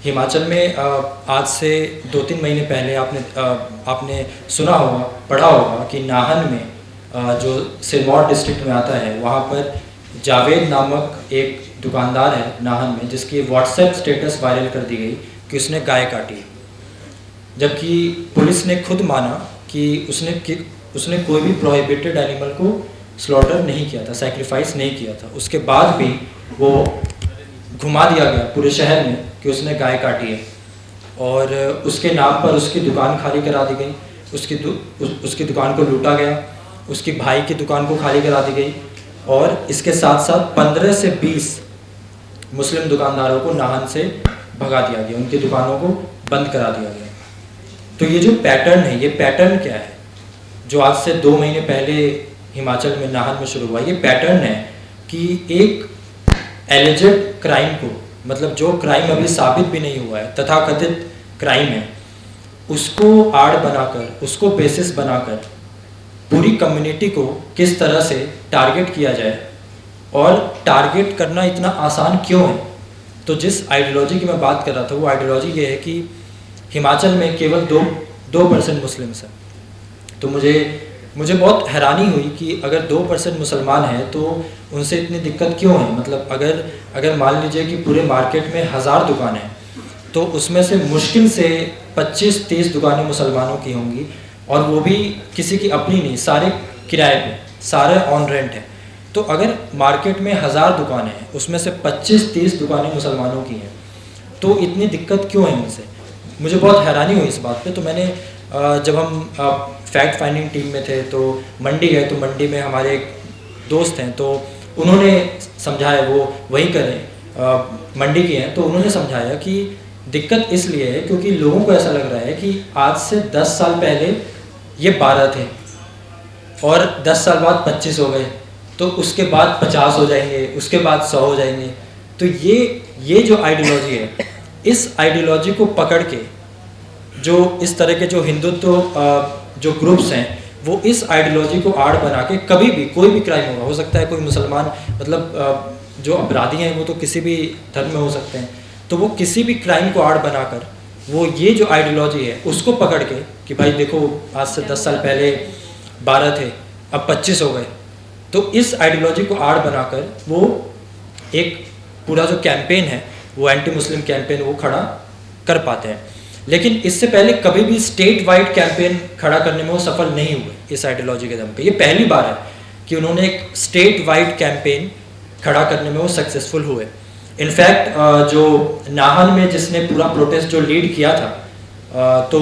हिमाचल में आज से 2-3 महीने पहले आपने सुना होगा, पढ़ा होगा कि नाहन में जो सिरमौर डिस्ट्रिक्ट में आता है, वहाँ पर जावेद नामक एक दुकानदार है नाहन में, जिसकी व्हाट्सएप स्टेटस वायरल कर दी गई कि उसने गाय काटी है। जबकि पुलिस ने खुद माना कि उसने कोई भी प्रोहिबिटेड एनिमल को स्लॉटर नहीं किया था, सैक्रिफाइस नहीं किया था। उसके बाद भी वो घुमा दिया गया पूरे शहर में कि उसने गाय काटी है, और उसके नाम पर उसकी दुकान खाली करा दी गई, उसकी दुकान को लूटा गया, उसकी भाई की दुकान को खाली करा दी गई, और इसके साथ साथ 15 से 20 मुस्लिम दुकानदारों को नाहन से भगा दिया गया, उनकी दुकानों को बंद करा दिया गया। तो ये जो पैटर्न है, ये पैटर्न क्या है जो आज से 2 महीने पहले हिमाचल में नाहन में शुरू हुआ? ये पैटर्न है कि एक एलिजेड क्राइम को, मतलब जो क्राइम अभी साबित भी नहीं हुआ है, तथाकथित क्राइम है, उसको आड़ बनाकर, उसको बेसिस बनाकर पूरी कम्युनिटी को किस तरह से टारगेट किया जाए, और टारगेट करना इतना आसान क्यों है? तो जिस आइडियोलॉजी की मैं बात कर रहा था, वो आइडियोलॉजी ये है कि हिमाचल में केवल 2% मुस्लिम्स हैं। तो मुझे बहुत हैरानी हुई कि अगर 2% मुसलमान हैं तो उनसे इतनी दिक्कत क्यों है? मतलब अगर मान लीजिए कि पूरे मार्केट में 1000 दुकानें हैं, तो उसमें से मुश्किल से 25-30 दुकानें मुसलमानों की होंगी, और वो भी किसी की अपनी नहीं, सारे किराए पे, सारे ऑन रेंट है। तो अगर मार्केट में 1000 दुकानें हैं, उसमें से 25-30 दुकानें मुसलमानों की हैं, तो इतनी दिक्कत क्यों है उनसे? मुझे बहुत हैरानी हुई इस बात पे। तो मैंने जब हम फैक्ट फाइंडिंग टीम में थे तो मंडी गए, तो मंडी में हमारे एक दोस्त हैं, तो उन्होंने समझाया, वो वहीं करें मंडी के हैं, तो उन्होंने समझाया कि दिक्कत इसलिए है क्योंकि लोगों को ऐसा लग रहा है कि आज से 10 साल पहले ये 12 थे, और 10 साल बाद 25 हो गए, तो उसके बाद 50 हो जाएंगे, उसके बाद 100 हो जाएंगे। तो ये जो आइडियोलॉजी है, इस आइडियोलॉजी को पकड़ के जो इस तरह के जो हिंदुत्व जो ग्रुप्स हैं, वो इस आइडियोलॉजी को आड़ बना के कभी भी कोई भी क्राइम होगा, हो सकता है कोई मुसलमान, मतलब जो अपराधी हैं वो तो किसी भी धर्म में हो सकते हैं, तो वो किसी भी क्राइम को आड़ बनाकर वो ये जो आइडियोलॉजी है उसको पकड़ के कि भाई देखो, आज से 10 साल पहले 12 थे, अब 25 हो गए, तो इस आइडियोलॉजी को आड़ बनाकर वो एक पूरा जो कैंपेन है, वो एंटी मुस्लिम कैंपेन वो खड़ा कर पाते हैं। लेकिन इससे पहले कभी भी स्टेट वाइड कैंपेन खड़ा करने में वो सफल नहीं हुए इस आइडियोलॉजी के दम पे। ये पहली बार है कि उन्होंने एक स्टेट वाइड कैंपेन खड़ा करने में वो सक्सेसफुल हुए। इनफैक्ट जो नाहन में जिसने पूरा प्रोटेस्ट जो लीड किया था, तो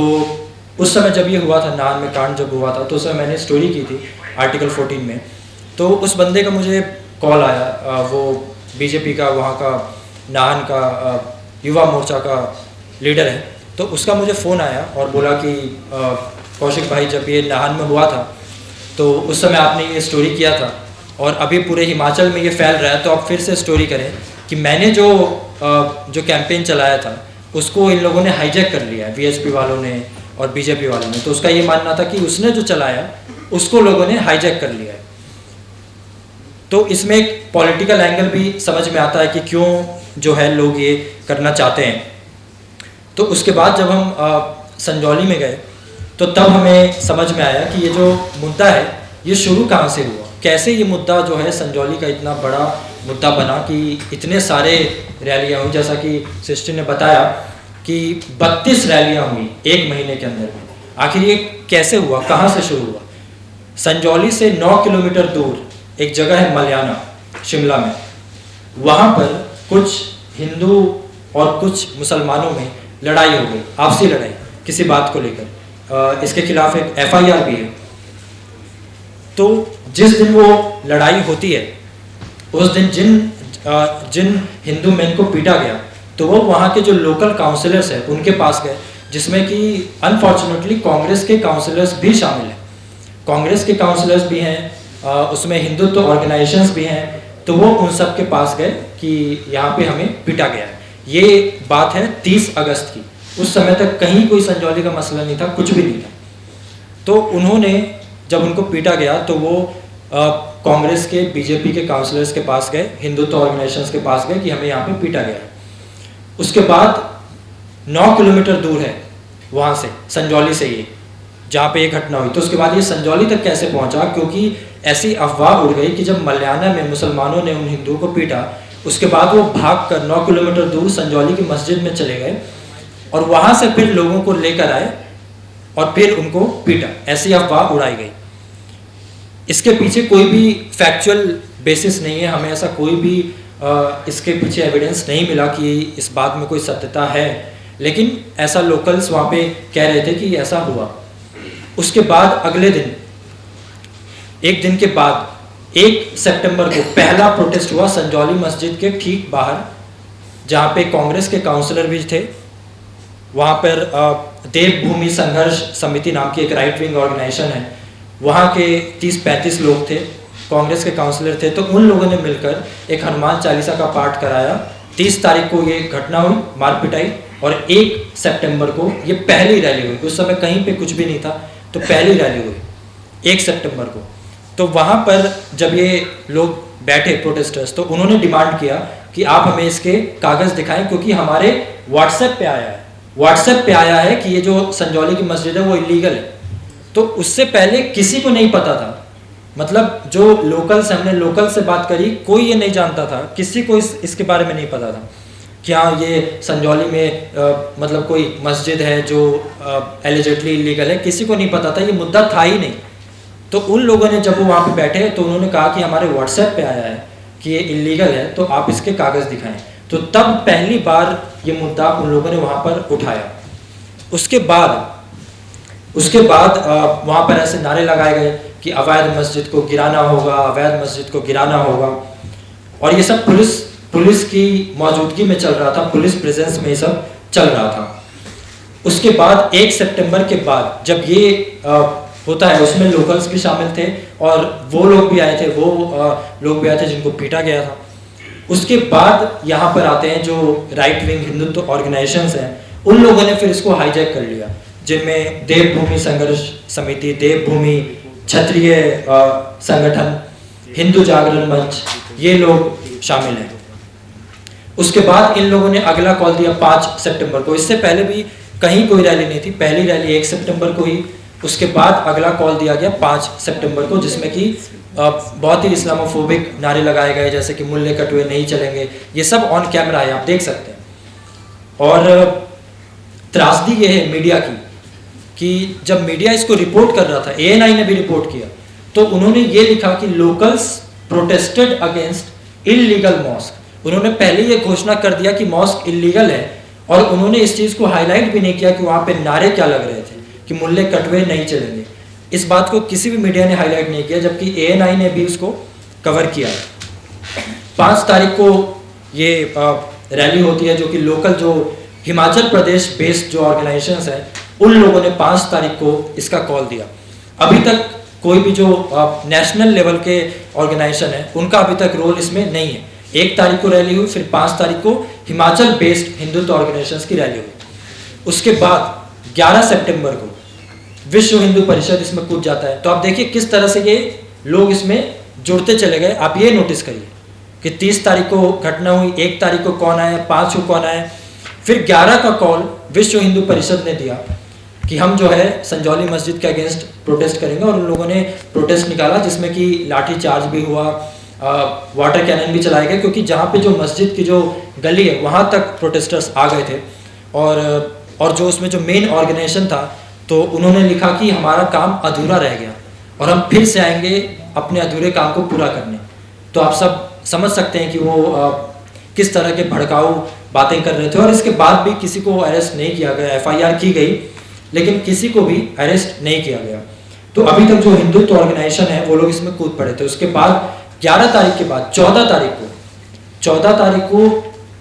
उस समय जब ये हुआ था, नाहन में कांड जब हुआ था, तो उस समय मैंने स्टोरी की थी आर्टिकल 14 में। तो उस बंदे का मुझे कॉल आया, वो बीजेपी का, वहाँ का नाहन का युवा मोर्चा का लीडर है, तो उसका मुझे फ़ोन आया और बोला कि कौशिक भाई, जब ये नाहन में हुआ था तो उस समय आपने ये स्टोरी किया था, और अभी पूरे हिमाचल में ये फैल रहा है, तो आप फिर से स्टोरी करें कि मैंने जो कैंपेन चलाया था उसको इन लोगों ने हाईजैक कर लिया है, वीएचपी वालों ने और बीजेपी वालों ने। तो उसका ये मानना था कि उसने जो चलाया उसको लोगों ने हाईजैक कर लिया है। तो इसमें एक पॉलिटिकल एंगल भी समझ में आता है कि क्यों जो है लोग ये करना चाहते हैं। तो उसके बाद जब हम संजौली में गए, तो तब हमें समझ में आया कि ये जो मुद्दा है ये शुरू कहाँ से हुआ, कैसे ये मुद्दा जो है संजौली का इतना बड़ा मुद्दा बना कि इतने सारे रैलियाँ हुई। जैसा कि सिस्टर ने बताया कि 32 रैलियाँ हुई 1 महीने के अंदर में। आखिर ये कैसे हुआ, कहाँ से शुरू हुआ? संजौली से 9 किलोमीटर दूर एक जगह है मलियाना, शिमला में, वहाँ पर कुछ हिंदू और कुछ मुसलमानों में लड़ाई हो गई, आपसी लड़ाई किसी बात को लेकर। इसके खिलाफ एक FIR भी है। तो जिस दिन वो लड़ाई होती है, उस दिन जिन हिंदू मैन को पीटा गया, तो वो वहाँ के जो लोकल काउंसिलर्स हैं उनके पास गए, जिसमें कि अनफॉर्चुनेटली कांग्रेस के काउंसिलर्स भी शामिल हैं। कांग्रेस के काउंसिलर्स भी हैं, उसमें हिंदुत्व ऑर्गेनाइजेशंस भी हैं। तो वो उन सब के पास गए कि यहाँ पे हमें पीटा गया है। ये बात है 30 अगस्त की। उस समय तक कहीं कोई संजौली का मसला नहीं था, कुछ भी नहीं था। तो उन्होंने जब उनको पीटा गया तो वो कांग्रेस के, बीजेपी के काउंसिलर्स के पास गए, हिंदुत्व ऑर्गेनाइजेशंस के पास गए कि हमें यहाँ पे पीटा गया है। उसके बाद 9 किलोमीटर दूर है वहाँ से, संजौली से, ये जहाँ पे ये घटना हुई। तो उसके बाद ये संजौली तक कैसे पहुँचा, क्योंकि ऐसी अफवाह उड़ गई कि जब मल्याना में मुसलमानों ने उन हिंदुओं को पीटा, उसके बाद वो भागकर 9 किलोमीटर दूर संजौली की मस्जिद में चले गए और वहाँ से फिर लोगों को लेकर आए और फिर उनको पीटा। ऐसी अफवाह उड़ाई गई। इसके पीछे कोई भी फैक्चुअल बेसिस नहीं है, हमें ऐसा कोई भी इसके पीछे एविडेंस नहीं मिला कि इस बात में कोई सत्यता है, लेकिन ऐसा लोकल्स वहाँ पे कह रहे थे कि ऐसा हुआ। उसके बाद अगले दिन, एक दिन के बाद 1 सितंबर को पहला प्रोटेस्ट हुआ संजौली मस्जिद के ठीक बाहर, जहाँ पे कांग्रेस के काउंसलर भी थे। वहाँ पर देवभूमि संघर्ष समिति नाम की एक राइट विंग ऑर्गेनाइजेशन है, वहाँ के 30-35 लोग थे, कांग्रेस के काउंसलर थे। तो उन लोगों ने मिलकर एक हनुमान चालीसा का पाठ कराया। 30 तारीख को ये घटना हुई, मार पिटाई, और 1 सितंबर को ये पहली रैली हुई। उस समय कहीं पे कुछ भी नहीं था, तो पहली रैली हुई 1 सितंबर को। तो वहाँ पर जब ये लोग बैठे प्रोटेस्टर्स, तो उन्होंने डिमांड किया कि आप हमें इसके कागज़ दिखाएं, क्योंकि हमारे व्हाट्सएप पे आया है कि ये जो संजौली की मस्जिद है वो इलीगल है। तो उससे पहले किसी को नहीं पता था, मतलब जो लोकल्स, हमने लोकल से बात करी, कोई ये नहीं जानता था, किसी को इसके बारे में नहीं पता था कि हाँ ये संजौली में मतलब कोई मस्जिद है जो एलिजिटली इलीगल है, किसी को नहीं पता था, ये मुद्दा था ही नहीं। तो उन लोगों ने जब वो वहाँ पे बैठे तो उन्होंने कहा कि हमारे व्हाट्सएप पे आया है कि ये इलीगल है, तो आप इसके कागज़ दिखाएं। तो तब पहली बार ये मुद्दा उन लोगों ने वहाँ पर उठाया। उसके बाद वहाँ पर ऐसे नारे लगाए गए कि अवैध मस्जिद को गिराना होगा, अवैध मस्जिद को गिराना होगा, और ये सब पुलिस की मौजूदगी में चल रहा था, पुलिस प्रेजेंस में ये सब चल रहा था। उसके बाद 1 सितंबर के बाद जब ये होता है, उसमें लोकल्स भी शामिल थे और वो लोग भी आए थे जिनको पीटा गया था। उसके बाद यहाँ पर आते हैं जो राइट विंग हिंदुत्व ऑर्गेनाइजेशंस हैं, उन लोगों ने फिर इसको हाईजैक कर लिया, जिनमें देवभूमि संघर्ष समिति, देवभूमि क्षत्रिय संगठन, हिंदू जागरण मंच, ये लोग शामिल हैं। उसके बाद इन लोगों ने अगला कॉल दिया 5 सितंबर को। इससे पहले भी कहीं कोई रैली नहीं थी, पहली रैली 1 सितंबर को ही। उसके बाद अगला कॉल दिया गया 5 सितंबर को, जिसमें कि बहुत ही इस्लामोफोबिक नारे लगाए गए, जैसे कि मुल्ले कटुए नहीं चलेंगे। ये सब ऑन कैमरा है, आप देख सकते हैं। और त्रासदी ये है मीडिया की कि जब मीडिया इसको रिपोर्ट कर रहा था, ANI ने भी रिपोर्ट किया, तो उन्होंने ये लिखा कि locals protested against illegal mosque. उन्होंने पहले ये घोषणा कर दिया कि मॉस्क इलीगल है, और उन्होंने इस चीज़ को हाईलाइट भी नहीं किया कि वहाँ पे नारे क्या लग रहे थे कि मुल्ले कटवे नहीं चलेंगे। इस बात को किसी भी मीडिया ने हाईलाइट नहीं किया, जबकि ANI ने भी उसको कवर किया। 5 तारीख को ये रैली होती है, जो कि लोकल जो हिमाचल प्रदेश बेस्ड जो ऑर्गेनाइजेशंस हैं, उन लोगों ने 5 तारीख को इसका कॉल दिया। अभी तक कोई भी जो नेशनल लेवल के ऑर्गेनाइजेशन है, उनका अभी तक रोल इसमें नहीं है। 1 तारीख को रैली हुई, फिर 5 तारीख को हिमाचल बेस्ड हिंदुत्व ऑर्गेनाइजेशंस की रैली हुई। उसके बाद 11 सितंबर को विश्व हिंदू परिषद इसमें कूद जाता है। तो आप देखिए किस तरह से ये लोग इसमें जुड़ते चले गए। आप ये नोटिस करिए कि 30 तारीख को घटना हुई, 1 तारीख को कौन आया, 5 को कौन आया, फिर 11 का कॉल विश्व हिंदू परिषद ने दिया कि हम जो है संजौली मस्जिद के अगेंस्ट प्रोटेस्ट करेंगे। और उन लोगों ने प्रोटेस्ट निकाला, जिसमें कि लाठी चार्ज भी हुआ, वाटर कैनन भी चलाए गए, क्योंकि जहाँ पे जो मस्जिद की जो गली है वहाँ तक प्रोटेस्टर्स आ गए थे। और जो उसमें जो मेन ऑर्गेनाइजेशन था, तो उन्होंने लिखा कि हमारा काम अधूरा रह गया और हम फिर से आएंगे अपने अधूरे काम को पूरा करने। तो आप सब समझ सकते हैं कि वो किस तरह के भड़काऊ बातें कर रहे थे। और इसके बाद भी किसी को अरेस्ट नहीं किया गया, FIR की गई, लेकिन किसी को भी अरेस्ट नहीं किया गया। तो अभी तक जो हिंदुत्व ऑर्गेनाइजेशन है वो लोग इसमें कूद पड़े थे। उसके बाद 11 तारीख के बाद 14 तारीख को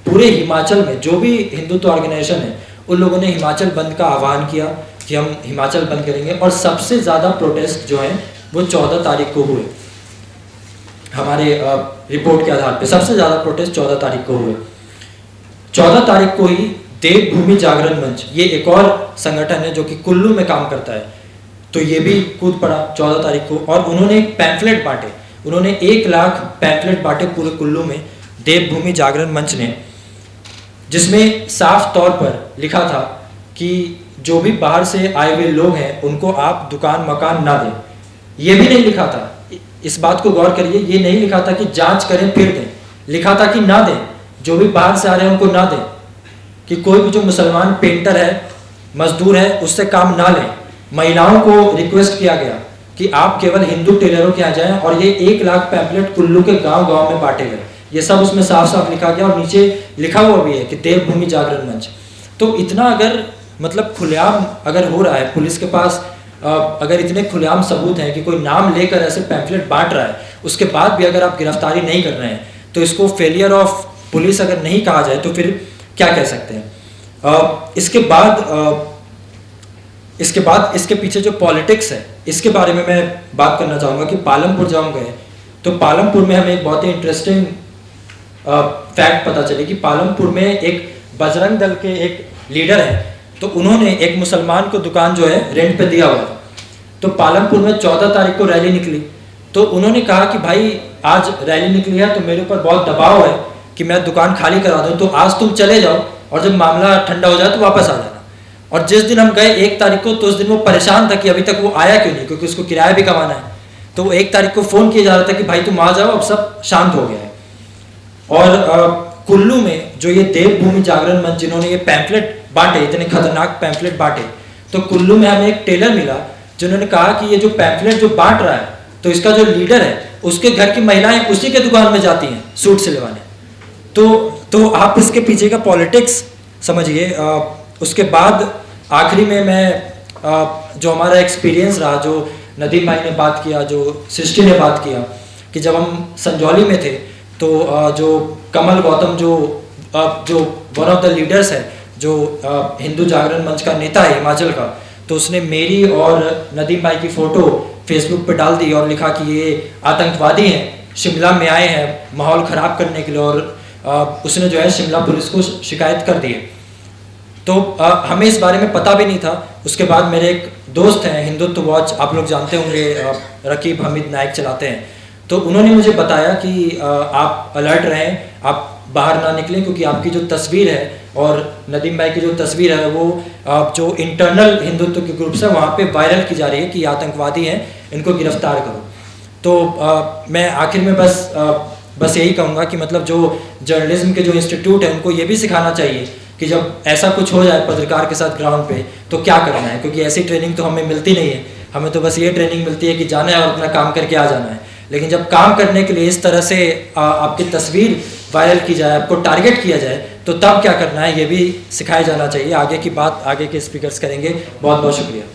पूरे हिमाचल में जो भी हिंदुत्व ऑर्गेनाइजेशन है, उन लोगों ने हिमाचल बंद का आह्वान किया कि हम हिमाचल बंद करेंगे। और सबसे ज़्यादा प्रोटेस्ट जो हैं वो 14 तारीख को हुए। हमारे रिपोर्ट के आधार पे सबसे ज़्यादा प्रोटेस्ट 14 तारीख को हुए। 14 तारीख को ही देवभूमि जागरण मंच, ये एक और संगठन है जो कि कुल्लू में काम करता है, तो ये भी कूद पड़ा 14 तारीख को। और उन्होंने एक पैम्फलेट बांटे, उन्होंने 1 लाख पैम्फलेट बांटे पूरे कुल्लू में, देवभूमि जागरण मंच ने। जिसमें साफ तौर पर लिखा था कि जो भी बाहर से आए हुए लोग हैं उनको आप दुकान मकान ना दें। ये भी नहीं लिखा था, इस बात को गौर करिए, ये नहीं लिखा था कि जांच करें फिर दें, लिखा था कि ना दें, जो भी बाहर से आ रहे हैं उनको ना दें, कि कोई भी जो मुसलमान पेंटर है, मजदूर है, उससे काम ना लें। महिलाओं को रिक्वेस्ट किया गया कि आप केवल हिंदू टेलरों के यहाँ जाएं, और ये 1 लाख पैम्पलेट कुल्लू के गांव-गांव में बांटे गए। ये सब उसमें साफ साफ लिखा गया, और नीचे लिखा हुआ भी है कि देवभूमि जागरण मंच। तो इतना अगर मतलब खुलेआम अगर हो रहा है, पुलिस के पास अगर इतने खुलेआम सबूत हैं कि कोई नाम लेकर ऐसे पैम्फलेट बांट रहा है, उसके बाद भी अगर आप गिरफ्तारी नहीं कर रहे हैं, तो इसको फेलियर ऑफ पुलिस अगर नहीं कहा जाए तो फिर क्या कह सकते हैं। इसके बाद इसके पीछे जो पॉलिटिक्स है, इसके बारे में मैं बात करना चाहूँगा कि पालमपुर जब हम गए तो पालमपुर में हमें एक बहुत ही इंटरेस्टिंग फैक्ट पता चली कि पालमपुर में एक बजरंग दल के एक लीडर हैं, तो उन्होंने एक मुसलमान को दुकान जो है रेंट पे दिया हुआ था। तो पालमपुर में 14 तारीख को रैली निकली, तो उन्होंने कहा कि भाई आज रैली निकली है तो मेरे ऊपर बहुत दबाव है कि मैं दुकान खाली करा दूँ, तो आज तुम चले जाओ और जब मामला ठंडा हो जाए तो वापस आ जाना। और जिस दिन हम गए 1 तारीख को, तो उस दिन वो परेशान था कि अभी तक वो आया क्यों नहीं, क्योंकि उसको किराया भी कमाना है। तो वो 1 तारीख को फ़ोन किया जा रहा था कि भाई तुम आ जाओ, अब सब शांत हो गया है। और कुल्लू में जो ये देवभूमि जागरण मंच जिन्होंने ये पैम्फलेट बांटे, इतने खतरनाक पैम्फलेट बांटे, तो कुल्लू में हमें एक टेलर मिला जिन्होंने कहा कि ये जो पैम्फलेट जो बांट रहा है, तो इसका जो लीडर है उसके घर की महिलाएं उसी के दुकान में जाती हैं सूट सिलवाने। तो आप इसके पीछे का पॉलिटिक्स समझिए। उसके बाद आखिरी में मैं जो हमारा एक्सपीरियंस रहा, जो नदीम भाई ने बात किया, जो सृष्टि ने बात किया, कि जब हम संजौली में थे तो जो कमल गौतम जो वन ऑफ द लीडर्स है, जो हिंदू जागरण मंच का नेता है हिमाचल का, तो उसने मेरी और नदीम भाई की फ़ोटो फेसबुक पे डाल दी और लिखा कि ये आतंकवादी हैं, शिमला में आए हैं माहौल ख़राब करने के लिए, और उसने जो है शिमला पुलिस को शिकायत कर दी है। तो हमें इस बारे में पता भी नहीं था। उसके बाद मेरे एक दोस्त हैं, हिंदुत्व वॉच आप लोग जानते होंगे, रकीब हमीद नायक चलाते हैं, तो उन्होंने मुझे बताया कि आप अलर्ट रहें, आप बाहर ना निकलें, क्योंकि आपकी जो तस्वीर है और नदीम भाई की जो तस्वीर है वो जो इंटरनल हिंदुत्व के ग्रुप्स हैं वहाँ पे वायरल की जा रही है कि आतंकवादी हैं, इनको गिरफ्तार करो। तो मैं आखिर में बस यही कहूँगा कि मतलब जो जर्नलिज्म के जो इंस्टीट्यूट है उनको ये भी सिखाना चाहिए कि जब ऐसा कुछ हो जाए पत्रकार के साथ ग्राउंड पे तो क्या करना है, क्योंकि ऐसी ट्रेनिंग तो हमें मिलती नहीं है। हमें तो बस ये ट्रेनिंग मिलती है कि जाना है और अपना काम करके आ जाना है। लेकिन जब काम करने के लिए इस तरह से आपकी तस्वीर वायरल की जाए, आपको टारगेट किया जाए, तो तब क्या करना है ये भी सिखाया जाना चाहिए। आगे की बात आगे के स्पीकर्स करेंगे। बहुत बहुत शुक्रिया।